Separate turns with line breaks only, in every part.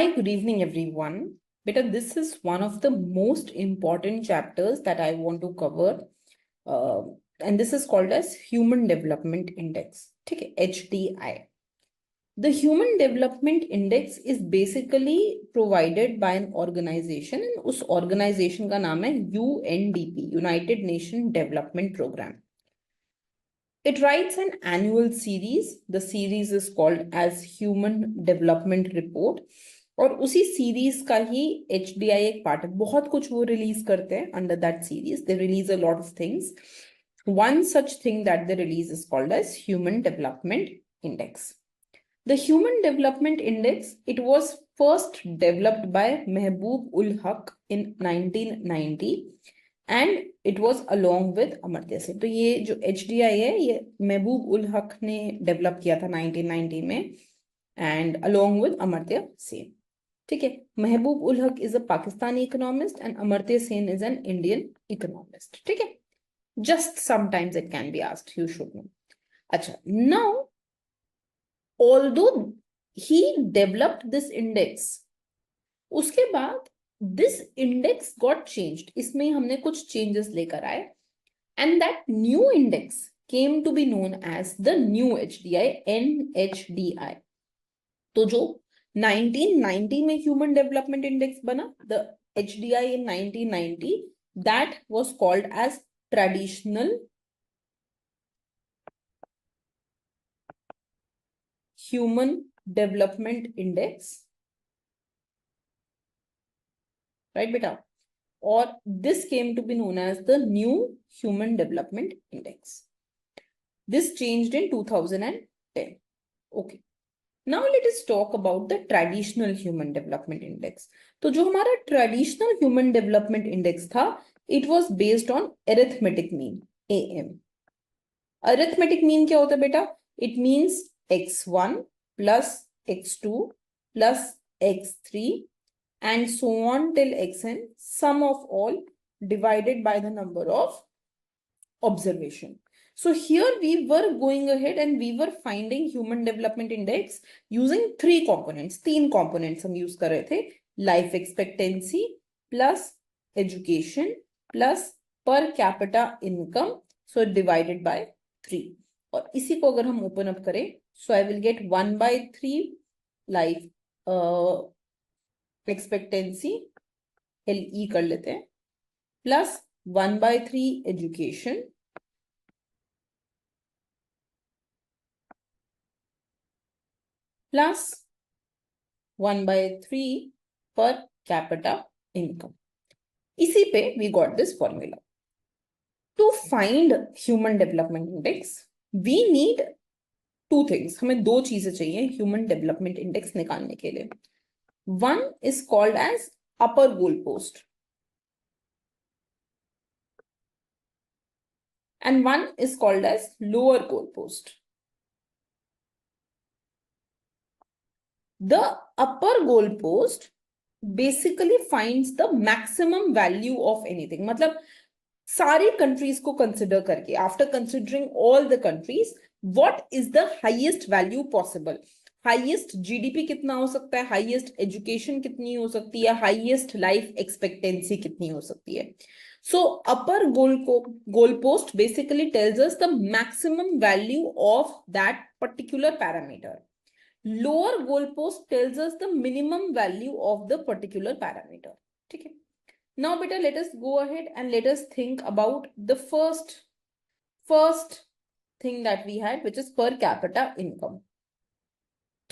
Hi, good evening, everyone. Beta, this is one of the most important chapters that I want to cover. And this is called as Human Development Index, okay, HDI. The Human Development Index is basically provided by an organization, and उस organization का नाम है UNDP, United Nations Development Program. It writes an annual series. The series is called as Human Development Report. और उसी series का ही HDI एक part है. बहुत कुछ वो रिलीज करते हैं under that series. They release a lot of things. One such thing that they release is called as Human Development Index. The Human Development Index, it was first developed by Mehboob ul Haq in 1990 and it was along with Amartya Sen. तो ये जो HDI है ये महबूब उल हक ने develop किया था 1990 में and along with Amartya Sen. ठीक है, महबूब ul Haq is a Pakistani economist and Amartya Sen is an Indian economist. ठीक है, just sometimes it can be asked, you should know. अच्छा, now although he developed this index, उसके बाद this index got changed. इसमें हमने कुछ changes लेकर आए and that new index came to be known as the new HDI, NHDI. तो जो 1990 में Human Development Index बना, the HDI in 1990, that was called as Traditional Human Development Index. Right, beta? Or this came to be known as the new Human Development Index. This changed in 2010. Okay. Now let us talk about the Traditional Human Development Index. तो जो हमारा Traditional Human Development Index था, it was based on arithmetic mean, AM. Arithmetic mean क्या होता है बेटा? It means x1 plus x2 plus x3 and so on till xn, sum of all divided by the number of observation. So here we were going ahead and we were finding Human Development Index using three components. तीन components हम use कर रहे थे. Life expectancy plus education plus per capita income. So divided by 3. और इसी को अगर हम open up करें, so I will get 1 by 3 life expectancy, LE कर लेते हैं, plus 1 by 3 education, plus 1 by 3 per capita income. इसी पे we got this formula. To find Human Development Index, we need two things. हमें दो चीजें चाहिए Human Development Index निकालने के लिए. One is called as upper goalpost and one is called as lower goalpost. The upper goalpost basically finds the maximum value of anything. मतलब सारी countries को consider करके, after considering all the countries, what is the highest value possible? Highest GDP कितना हो सकता है, highest education कितनी हो सकती है, highest life expectancy कितनी हो सकती है. So upper goalpost basically tells us the maximum value of that particular parameter. Lower goalpost tells us the minimum value of the particular parameter. Okay. Now beta, let us go ahead and let us think about the first thing that we had, which is per capita income.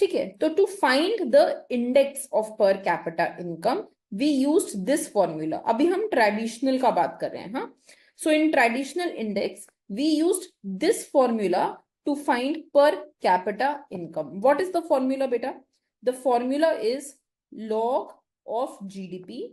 Okay, so to find the index of per capita income, we used this formula. Abhi hum traditional का बात कर रहे हैं, हाँ? So in traditional index, we used this formula to find per capita income. What is the formula, beta? The formula is log of GDP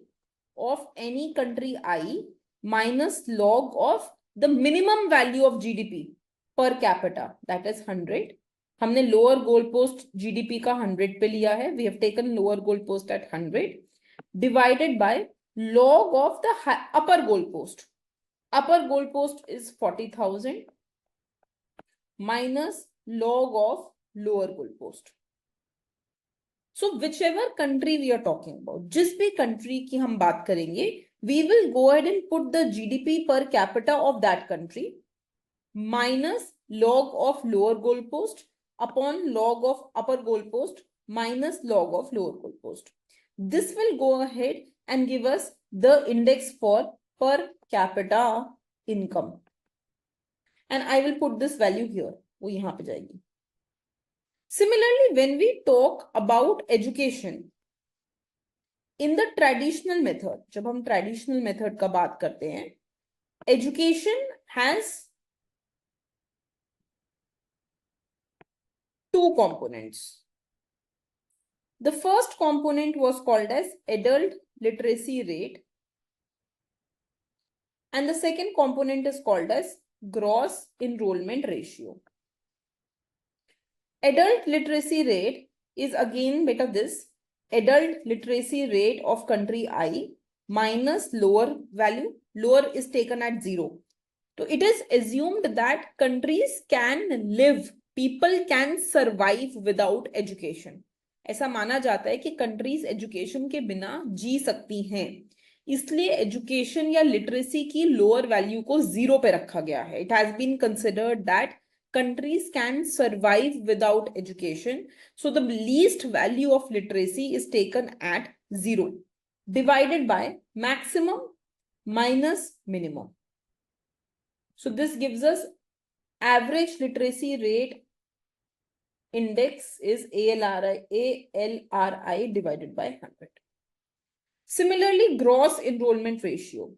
of any country I minus log of the minimum value of GDP per capita, that is 100. हमने lower goalpost GDP का 100 पे लिया है. We have taken lower goalpost at 100 divided by log of the upper goalpost. Upper goalpost is 40,000 minus log of lower goalpost. So whichever country we are talking about, जिस भी country की हम बात करेंगे, we will go ahead and put the GDP per capita of that country minus log of lower goalpost upon log of upper goalpost minus log of lower goalpost. This will go ahead and give us the index for per capita income. And I will put this value here. वो यहाँ पे जाएगी. Similarly, when we talk about education, in the traditional method, जब हम traditional method का बात करते हैं, education has two components. The first component was called as adult literacy rate, and the second component is called as gross enrollment ratio. Adult literacy rate is again beta this adult literacy rate of country I minus lower value. Lower is taken at 0. So it is assumed that countries can live, people can survive without education. ऐसा माना जाता है कि countries education के बिना जी सकती हैं, इसलिए एजुकेशन या लिटरेसी की लोअर वैल्यू को 0 पे रखा गया है. It has been considered that countries can survive without education, so the least value of literacy is taken at 0 divided by maximum minus minimum. So this gives us average literacy rate index is ALRI divided by 100. Similarly, gross enrollment ratio.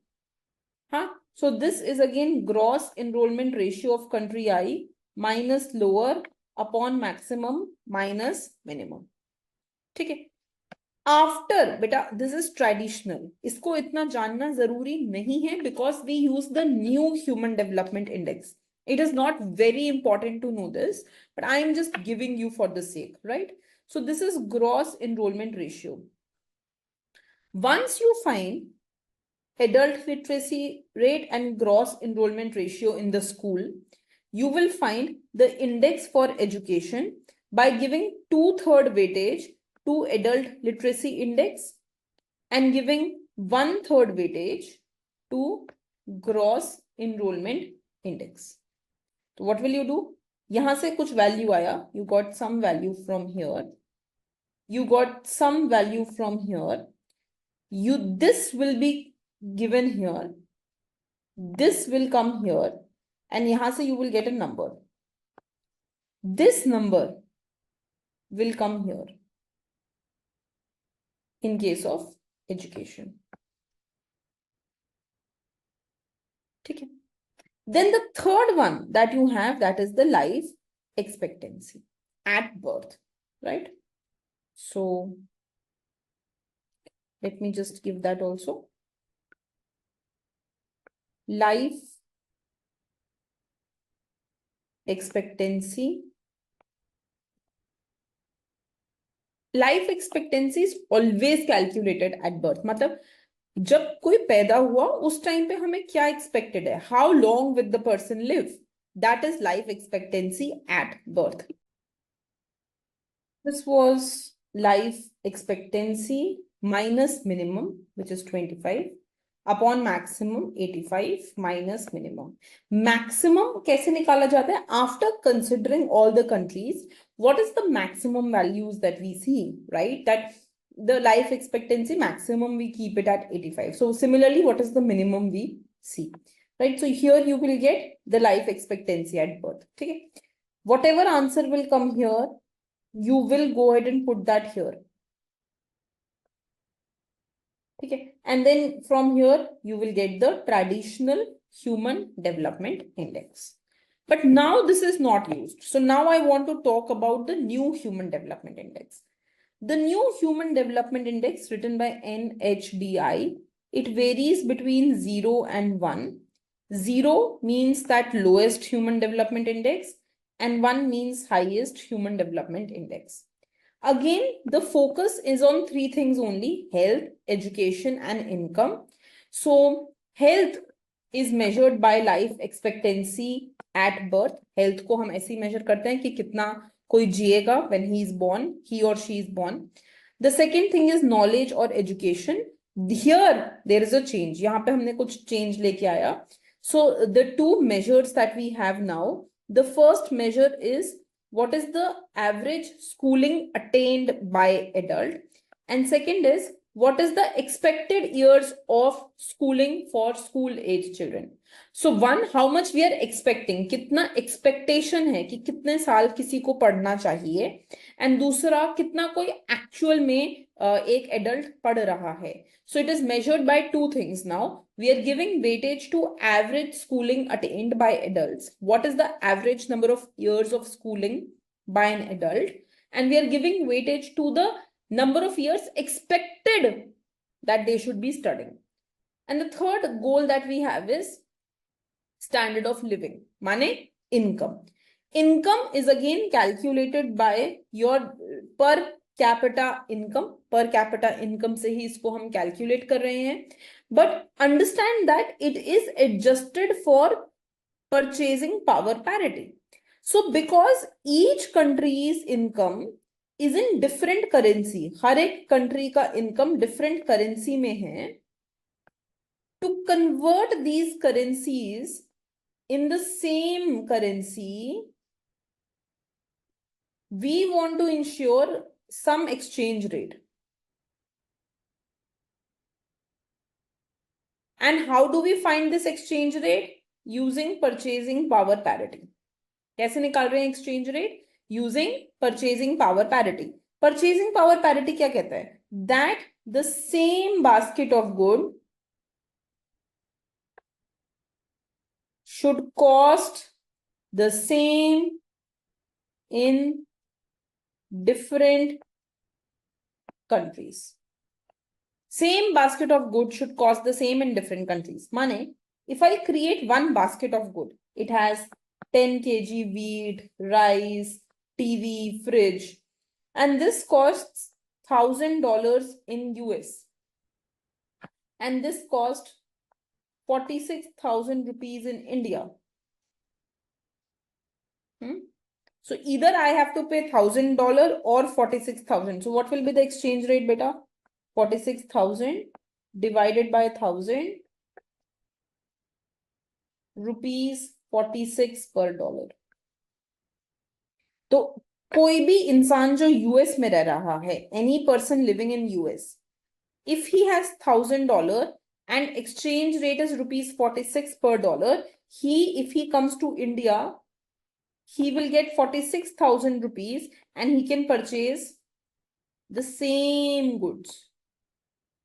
So this is again gross enrollment ratio of country I minus lower upon maximum minus minimum. ठीक है. After बेटा this is traditional, इसको इतना जानना जरूरी नहीं है because we use the new human development index. It is not very important to know this, but I am just giving you for the sake, right? So this is gross enrollment ratio. Once you find adult literacy rate and gross enrollment ratio in the school, you will find the index for education by giving 2/3 weightage to adult literacy index and giving 1/3 weightage to gross enrollment index. So what will you do? यहाँ से कुछ value आया, you got some value from here, you got some value from here, this will be given here, this will come here, and यहाँ से you will get a number. This number will come here in case of education. Okay. Then the third one that you have, that is the life expectancy at birth, right? So let me just give that also. Life expectancy. Life expectancy is always calculated at birth. मतलब जब कोई पैदा हुआ उस time पे हमें क्या expected है? How long will the person live? That is life expectancy at birth. This was life expectancy minus minimum, which is 25. Upon maximum 85 minus minimum. Maximum कैसे निकाला जाता है? After considering all the countries, what is the maximum values that we see, right? That the life expectancy maximum we keep it at 85. So similarly, what is the minimum we see, right? So here you will get the life expectancy at birth. Okay. Whatever answer will come here, you will go ahead and put that here. Okay. And then from here, you will get the traditional human development index. But now this is not used. So now I want to talk about the new human development index. The new human development index written by NHDI, it varies between 0 and 1. 0 means that lowest human development index and 1 means highest human development index. Again, the focus is on 3 things only: health, education, and income. So health is measured by life expectancy at birth. Health को हम ऐसे measure करते हैं कि कितना कोई जिएगा when he is born, he or she is born. The second thing is knowledge or education. Here there is a change. यहाँ पे हमने कुछ change लेके आया. So the two measures that we have now, the first measure is what is the average schooling attained by adult, and second is what is the expected years of schooling for school age children. So one, how much we are expecting, कितना expectation है कि कितने साल किसी को पढ़ना चाहिए, and दूसरा कितना कोई actual में एक adult पढ़ रहा है. So it is measured by two things now. We are giving weightage to average schooling attained by adults. What is the average number of years of schooling by an adult? And we are giving weightage to the number of years expected that they should be studying. And the third goal that we have is standard of living, माने income. Income is again calculated by your per capita income. Per capita income से ही इसको हम calculate कर रहे हैं. But understand that it is adjusted for purchasing power parity. So because each country's income is in different currency, हर एक country का income different currency में है, to convert these currencies in the same currency, we want to ensure some exchange rate. And how do we find this exchange rate? Using purchasing power parity. कैसे निकाल रहे हैं exchange rate? Using purchasing power parity. Purchasing power parity क्या कहता है? That the same basket of good should cost the same in different countries. Same basket of goods should cost the same in different countries. Mane, if I create one basket of good, it has 10 kg wheat, rice, TV, fridge, and this costs $1,000 in US. And this cost 46,000 rupees in India. So either I have to pay $1,000 or 46,000. So what will be the exchange rate, beta? 46,000 divided by 1,000 rupees 46 per dollar. तो कोई भी इंसान जो US में रह रहा है, any person living in US, if he has $1,000 and exchange rate is rupees 46 per dollar, if he comes to India, he will get 46,000 rupees and he can purchase the same goods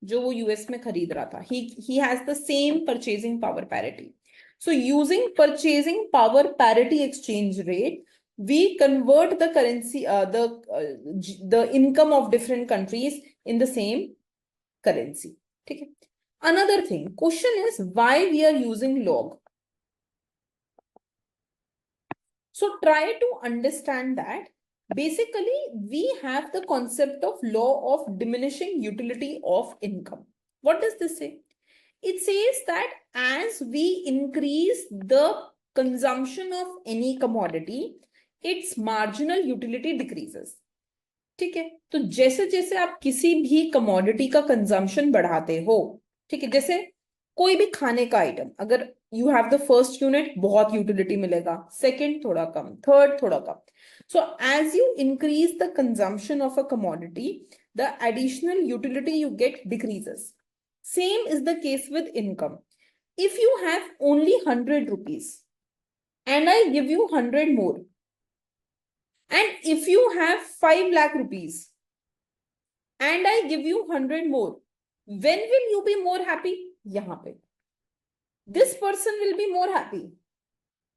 जो वो US में खरीद रहा था. He has the same purchasing power parity. So using purchasing power parity exchange rate, we convert the currency, the income of different countries in the same currency. Okay. Another thing, question is why we are using log. So try to understand that basically we have the concept of law of diminishing utility of income. What does this say? It says that as we increase the consumption of any commodity, its marginal utility decreases. ठीक है, तो जैसे जैसे आप किसी भी commodity का consumption बढ़ाते हो, ठीक है, जैसे कोई भी खाने का आइटम, अगर you have the first unit बहुत यूटिलिटी मिलेगा, सेकंड थोड़ा कम, थर्ड थोड़ा कम. So as you increase the consumption of a commodity, the additional utility you get decreases. Same is the case with income. If you have only 100 rupees and I give you 100 more, and if you have 5 lakh rupees and I give you 100 more, when will you be more happy? Yahan pe. This person will be more happy.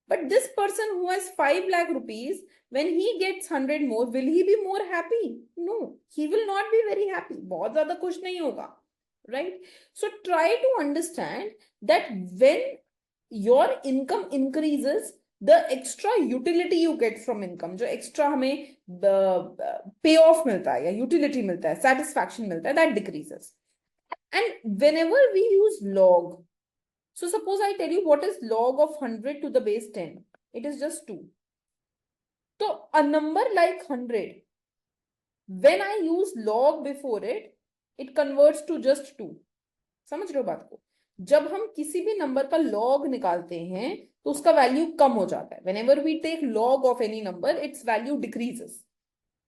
But this person who has 5 lakh rupees, when he gets 100 more, will he be more happy? No, he will not be very happy. बहुत ज़्यादा खुश नहीं होगा. Right? So try to understand that when your income increases, the extra utility you get from income, जो extra हमें payoff मिलता है या utility मिलता है, satisfaction मिलता है, that decreases. And whenever we use log, so suppose I tell you what is log of 100 to the base 10, it is just 2. तो So a number like 100, when I use log before it, it converts to just 2. समझ रहे हो बात को? जब हम किसी भी नंबर का log निकालते हैं तो उसका वैल्यू कम हो जाता है. Whenever we take log of any number, its value decreases,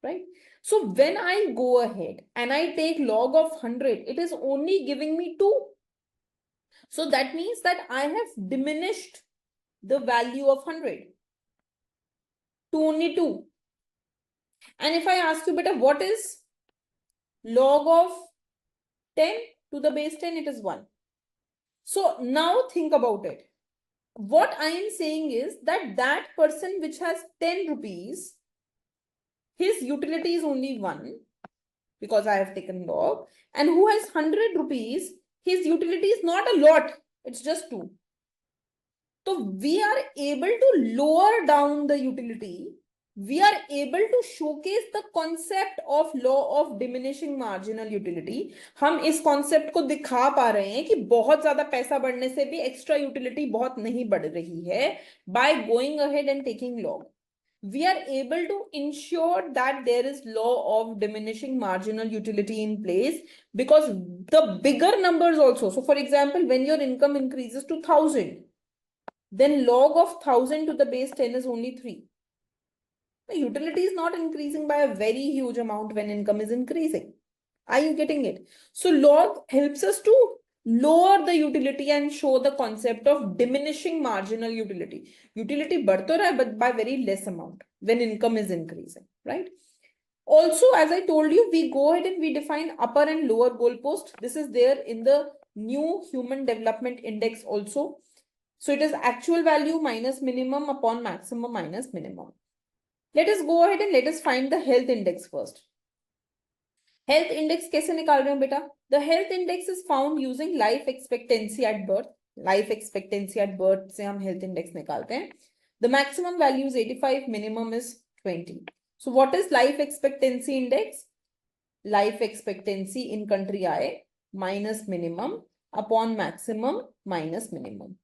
right? So when I go ahead and I take log of 100, it is only giving me 2. So that means that I have diminished the value of 100 to only 2. And if I ask you, beta, what is log of 10 to the base 10? It is 1. So now think about it. What I am saying is that that person which has 10 rupees, his utility is only 1 because I have taken log, and who has 100 rupees, his utility is not a lot, it's just 2. So we are able to lower down the utility. We are able to showcase the concept of law of diminishing marginal utility. हम इस concept को दिखा पा रहे हैं कि बहुत ज्यादा पैसा बढ़ने से भी extra utility बहुत नहीं बढ़ रही है by going ahead and taking log. We are able to ensure that there is law of diminishing marginal utility in place because the bigger numbers also. So for example, when your income increases to 1000, then log of 1000 to the base 10 is only 3. The utility is not increasing by a very huge amount when income is increasing. Are you getting it? So log helps us to lower the utility and show the concept of diminishing marginal utility. Utility बढ़ तो रहा है, but by very less amount when income is increasing, right? Also, as I told you, we go ahead and we define upper and lower goalpost. This is there in the new Human Development Index also. So it is actual value minus minimum upon maximum minus minimum. Let us go ahead and let us find the health index first. Health index कैसे निकाल रहे हैं बेटा? The health index is found using life expectancy at birth. Life expectancy at birth से हम health index निकालते हैं. The maximum value is 85, minimum is 20. So what is life expectancy index? Life expectancy in country I minus minimum upon maximum minus minimum.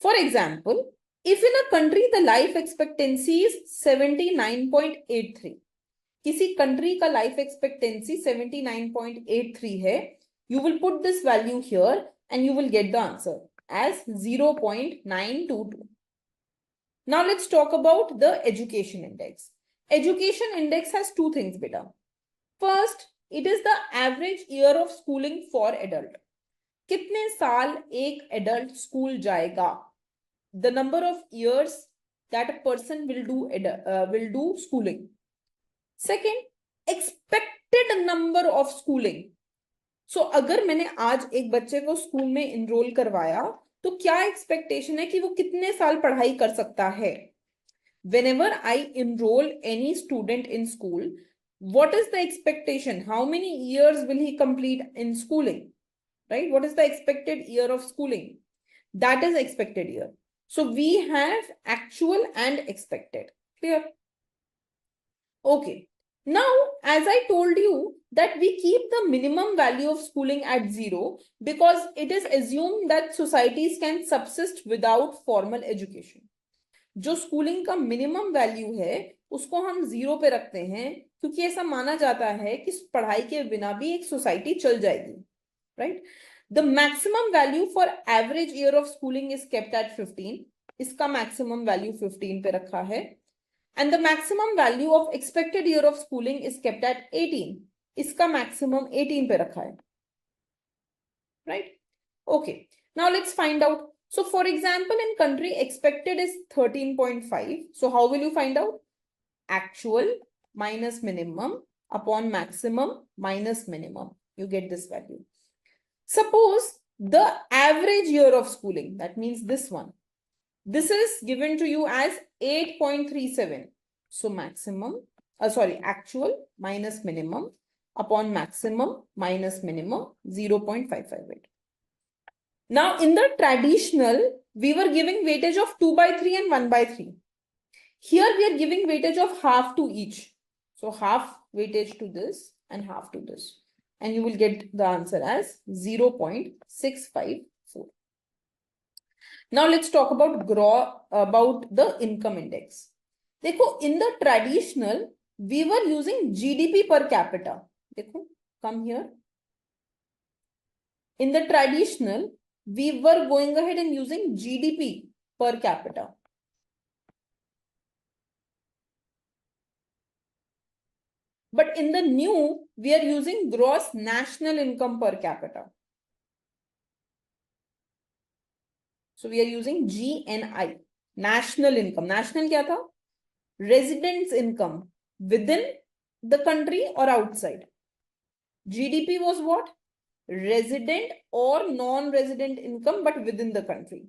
For example, if in a country the life expectancy is 79.83, किसी country का life expectancy 79.83 है, you will put this value here and you will get the answer as 0.922. Now let's talk about the education index. Education index has two things, beta. First, it is the average year of schooling for adult. कितने साल एक adult school जाएगा? The number of years that a person will do schooling. Second, expected number of schooling. So अगर मैंने आज एक बच्चे को स्कूल में enroll करवाया तो क्या expectation है कि वो कितने साल पढ़ाई कर सकता है? Whenever I enroll any student in school, what is the expectation? How many years will he complete in schooling? Right? What is the expected year of schooling? That is expected year. So we have actual and expected. Clear? Okay. Now, as I told you that we keep the minimum value of schooling at 0 because it is assumed that societies can subsist without formal education. जो schooling का minimum value है उसको हम 0 पे रखते हैं क्योंकि ऐसा माना जाता है कि पढ़ाई के बिना भी एक society चल जाएगी, right? The maximum value for average year of schooling is kept at 15. इसका maximum value 15 पे रखा है. And the maximum value of expected year of schooling is kept at 18. इसका maximum 18 पे रखा है. Right? Okay. Now let's find out. So for example, in country expected is 13.5. So how will you find out? Actual minus minimum upon maximum minus minimum. You get this value. Suppose the average year of schooling, that means this one. This is given to you as 8.37. So actual minus minimum upon maximum minus minimum 0.558. Now in the traditional, we were giving weightage of 2/3 and 1/3. Here we are giving weightage of half to each. So half weightage to this and half to this. And you will get the answer as 0.654. Now let's talk about the income index. देखो in the traditional we were using GDP per capita. देखो come here. In the traditional, we were going ahead and using GDP per capita. But in the new, we are using gross national income per capita. So we are using GNI, national income. National क्या था? Residents income within the country or outside. GDP was what? Resident or non-resident income, but within the country.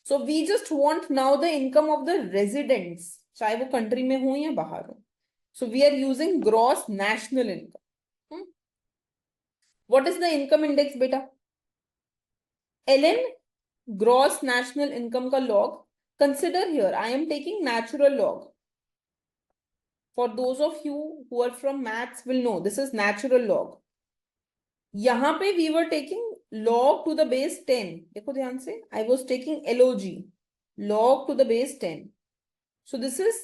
So we just want now the income of the residents, चाहे वो country में हो या बाहर हो. So we are using gross national income. What is the income index, beta? LN, gross national income का log. Consider here, I am taking natural log. For those of you who are from maths will know, this is natural log. यहाँ पे we were taking log to the base 10. देखो ध्यान से, I was taking LOG, log to the base 10. So this is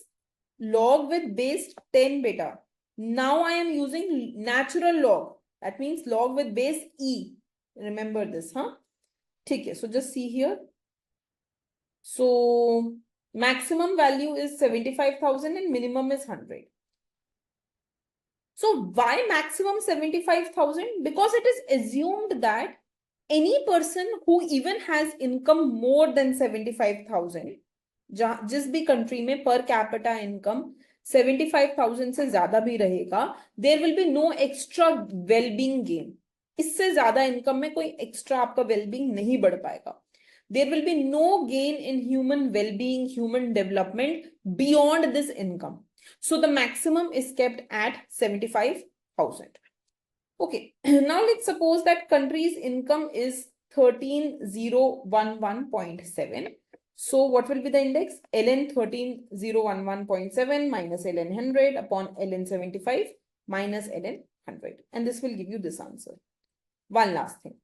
log with base 10 beta. Now I am using natural log. That means log with base E. Remember this, huh? ठीक है. So just see here. So maximum value is 75,000 and minimum is 100. So why maximum 75,000? Because it is assumed that any person who even has income more than 75,000, जिस भी country में per capita income 75,000 से ज्यादा भी रहेगा, there will be no extra wellbeing gain. इससे ज्यादा income में कोई एक्स्ट्रा आपका वेलबींग नहीं बढ़ पाएगा. There will be no gain in human wellbeing, human development beyond this income. So the maximum is kept at 75,000. Okay, now let's suppose that country's income is 13,011.7. So what will be the index? ln 13,011.7 minus ln 100 upon ln 75 minus ln 100. And this will give you this answer. One last thing.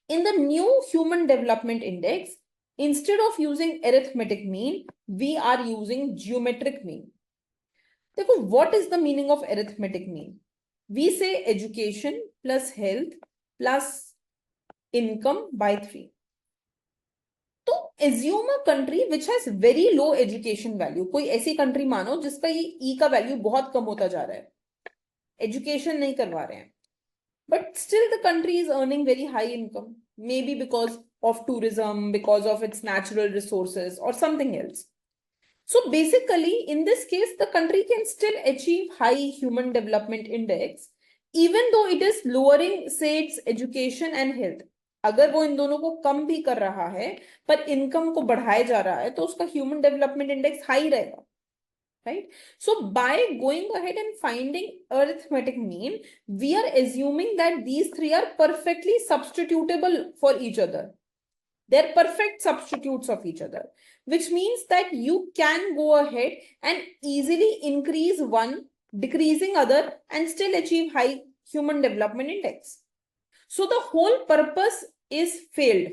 In the new human development index, instead of using arithmetic mean, we are using geometric mean. देखो, what is the meaning of arithmetic mean? We say education plus health plus income by 3. तो assume a country which has very low education value. कोई ऐसी country मानो जिसका ये E का value बहुत कम होता जा रहा है. Education नहीं करवा रहे हैं. But still the country is earning very high income. Maybe because of tourism, because of its natural resources or something else. So basically, in this case, the country can still achieve high human development index, even though it is lowering, say, its education and health. अगर वो इन दोनों को कम भी कर रहा है, पर income को बढ़ाया जा रहा है, तो उसका ह्यूमन डेवलपमेंट इंडेक्स हाई रहेगा, right? So by going ahead and finding arithmetic mean, we are assuming that these three are perfectly substitutable for each other. They're perfect substitutes of each other, which means that you can go ahead and easily increase one, decreasing other, and still achieve high human development index. So the whole purpose is failed.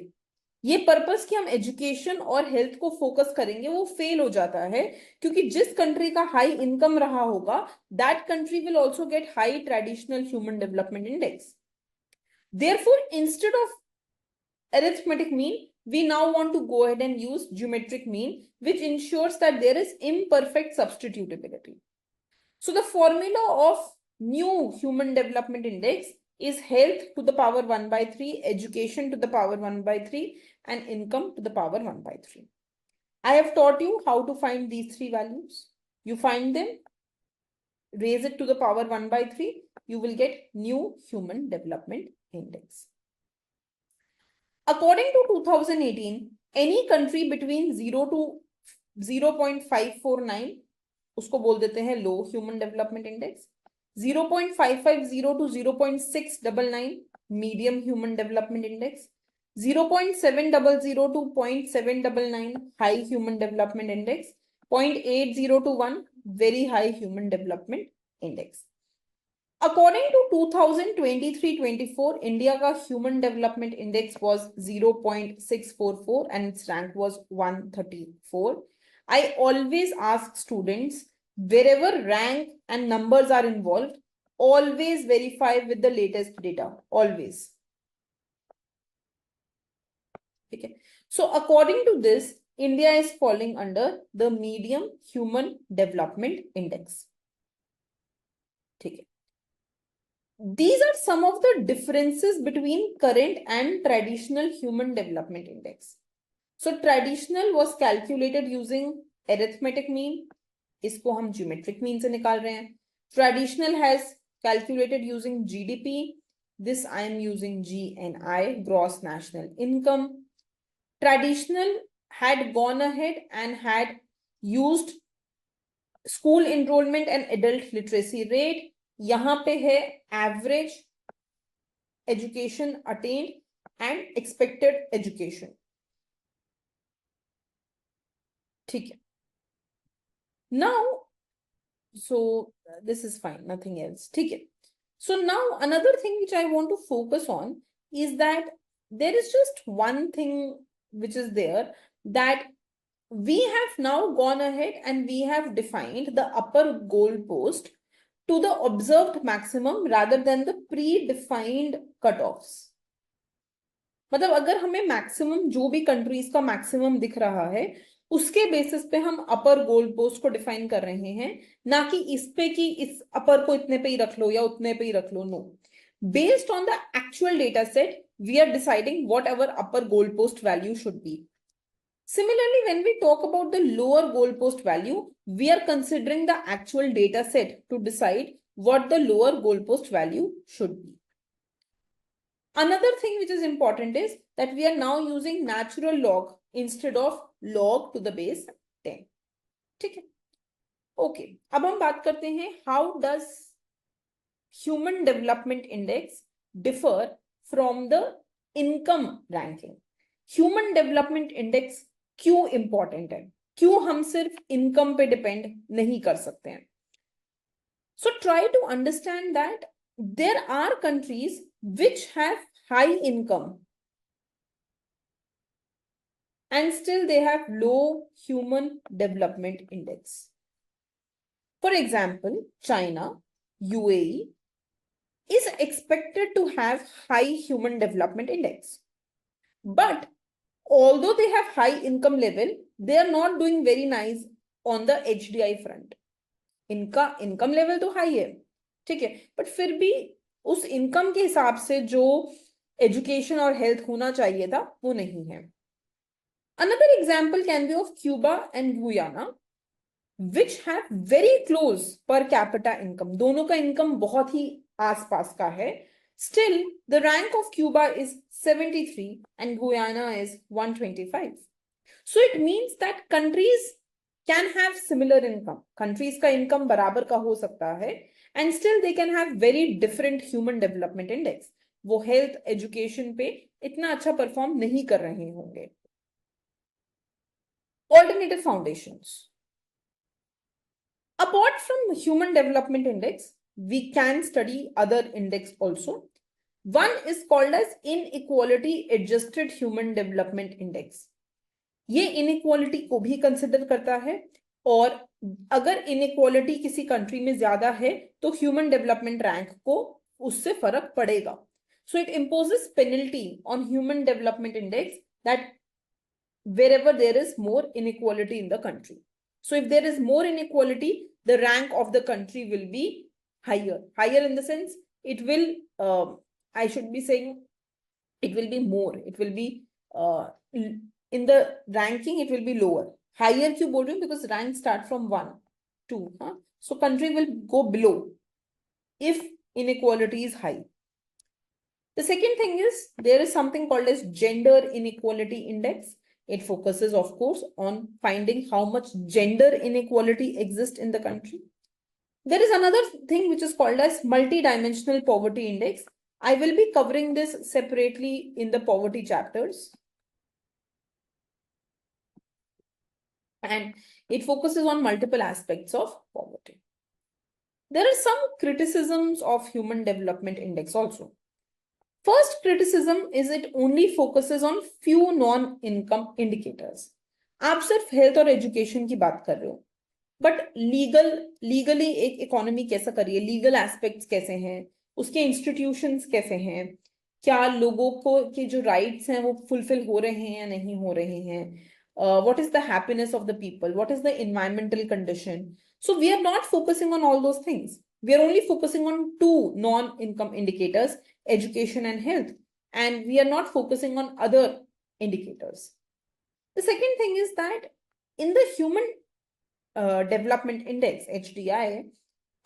ये purpose कि हम education और health को focus करेंगे वो fail हो जाता है, क्योंकि जिस कंट्री का हाई इनकम रहा होगा, that country will also get high traditional human development index. Therefore, instead of arithmetic mean, we now want to go ahead and use geometric mean, which ensures that there is imperfect substitutability. So the formula of new human development index is health to the power 1 by 3, education to the power 1 by 3, and income to the power 1 by 3. I have taught you how to find these three values. You find them, raise it to the power 1 by 3, you will get new human development index. According to 2018, any country between 0 to 0.549, उसको बोल देते हैं low human development index. 0.550 to 0.699, medium human development index. 0.700 to 0.799, high human development index. 0.80 to 1, very high human development index. According to 2023-24, India का human development index was 0.644 and its rank was 134. I always ask students, wherever rank and numbers are involved, always verify with the latest data, always. Okay. So according to this, India is falling under the medium human development index. Okay. These are some of the differences between current and traditional human development index. So traditional was calculated using arithmetic mean. इसको हम geometric mean से निकाल रहे हैं. Traditional has calculated using GDP. This I am using GNI, gross national income. Traditional had gone ahead and had used school enrollment and adult literacy rate. यहाँ पे है average education attained and expected education. ठीक है. Now, so this is fine, nothing else. ठीक है. So now another thing which I want to focus on is that there is just one thing which is there, that we have now gone ahead and we have defined the upper goalpost to the observed maximum rather than the predefined cutoffs. मतलब अगर हमें maximum जो भी countries का maximum दिख रहा है उसके बेसिस पे हम अपर गोल पोस्ट को डिफाइन कर रहे हैं, ना कि इस पे कि इस अपर को इतने पे ही रख लो या उतने पे ही रख लो. No, based on the actual data set we are deciding whatever upper goal post value should be. Similarly, when we talk about the lower goalpost value, we are considering the actual data set to decide what the lower goalpost value should be. Another thing which is important is that we are now using natural log instead of log to the base 10. ठीक है. Okay, अब हम बात करते हैं how does human development index differ from the income ranking. Human development index क्यों important है, क्यों हम सिर्फ इनकम पे डिपेंड नहीं कर सकते हैं. So try to understand that there are countries which have high income and still they have low human development index. For example, China, UAE is expected to have high human development index, but although they have high income level, they are not doing very nice on the HDI front. इनका income level तो high है, ठीक है, but फिर भी उस income के हिसाब से जो education और health होना चाहिए था वो नहीं है. Another example can be of Cuba and Guyana, which have very close per capita income. दोनों का income बहुत ही आसपास का है. Still, the rank of Cuba is 73 and Guyana is 125. So it means that countries can have similar income. Countries का income बराबर का हो सकता है and still they can have very different human development index. वो health, education पे इतना अच्छा perform नहीं कर रहे होंगे. Alternative foundations. Apart from human development index, we can study other index also. One is called as inequality adjusted human development index. ये inequality को भी consider करता है, और अगर inequality किसी country में ज्यादा है तो human development rank को उससे फर्क पड़ेगा. So it imposes penalty on human development index that wherever there is more inequality in the country. So if there is more inequality, the rank of the country will be higher. Higher in the sense it will I should be saying it will be more. It will be in the ranking it will be lower. Higher क्यों बोल रही हूँ? Because rank start from 1, 2. So country will go below if inequality is high. The second thing is there is something called as gender inequality index. It focuses, of course, on finding how much gender inequality exists in the country. There is another thing which is called as multidimensional poverty index. I will be covering this separately in the poverty chapters. And it focuses on multiple aspects of poverty. There are some criticisms of human development index also. First criticism is it only focuses on few non-income indicators. आप सिर्फ health और education की बात कर रहे हो, but legally एक economy कैसा करिए, लीगल एस्पेक्ट्स कैसे हैं, उसके इंस्टीट्यूशंस कैसे हैं, क्या लोगों को के जो राइट्स हैं वो फुलफिल हो रहे हैं या नहीं हो रहे हैं, what is the happiness of the people, what is the environmental condition. So we are not focusing on all those things. We are only focusing on two non-income indicators, education and health, and we are not focusing on other indicators. The second thing is that in the human development index, HDI,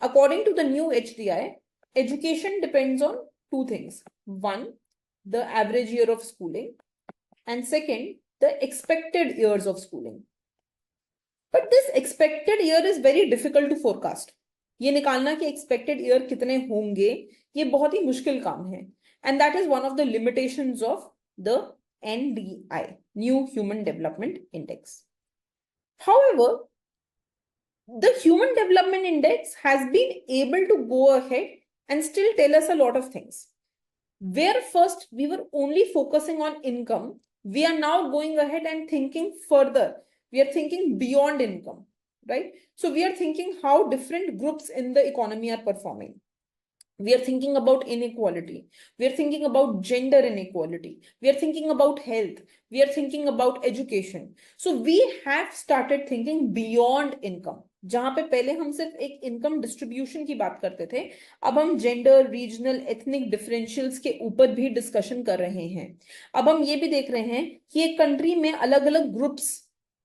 according to the new HDI, education depends on two things. One, the average year of schooling, and second, the expected years of schooling. But this expected year is very difficult to forecast. ये निकालना कि expected year कितने होंगे, ये बहुत ही मुश्किल काम है. And that is one of the limitations of the NDI, New Human Development Index. However, the Human Development Index has been able to go ahead and still tell us a lot of things. Where first we were only focusing on income, we are now going ahead and thinking further. We are thinking beyond income, right? So we are thinking how different groups in the economy are performing. We are thinking about inequality. We are thinking about gender inequality. We are thinking about health. We are thinking about education. So we have started thinking beyond income. जहां पे पहले हम सिर्फ एक income distribution की बात करते थे, अब हम जेंडर, रीजनल, एथनिक डिफरेंशियल्स के ऊपर भी डिस्कशन कर रहे हैं. अब हम ये भी देख रहे हैं कि एक कंट्री में अलग अलग ग्रुप्स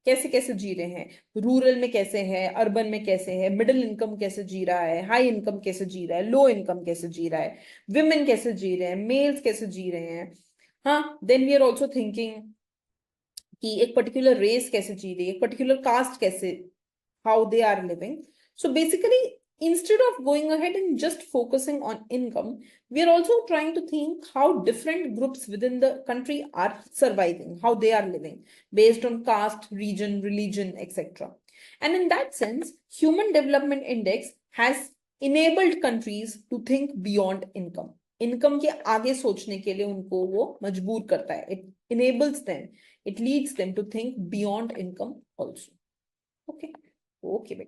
कैसे कैसे जी रहे हैं, रूरल में कैसे है, अर्बन में कैसे है, मिडिल इनकम कैसे जी रहा है, हाई इनकम कैसे जी रहा है, लो इनकम कैसे जी रहा है, विमेन कैसे जी रहे हैं, मेल्स कैसे जी रहे हैं. हाँ, then we are also thinking कि एक पर्टिकुलर रेस कैसे जी रही है, एक पर्टिकुलर कास्ट कैसे, how they are living. So basically, instead of going ahead and just focusing on income, we are also trying to think how different groups within the country are surviving, how they are living based on caste, region, religion, etc. And in that sense, Human Development Index has enabled countries to think beyond income. Income के आगे सोचने के लिए उनको वो मजबूर करता है. It enables them, it leads them to think beyond income also. Okay. Okay,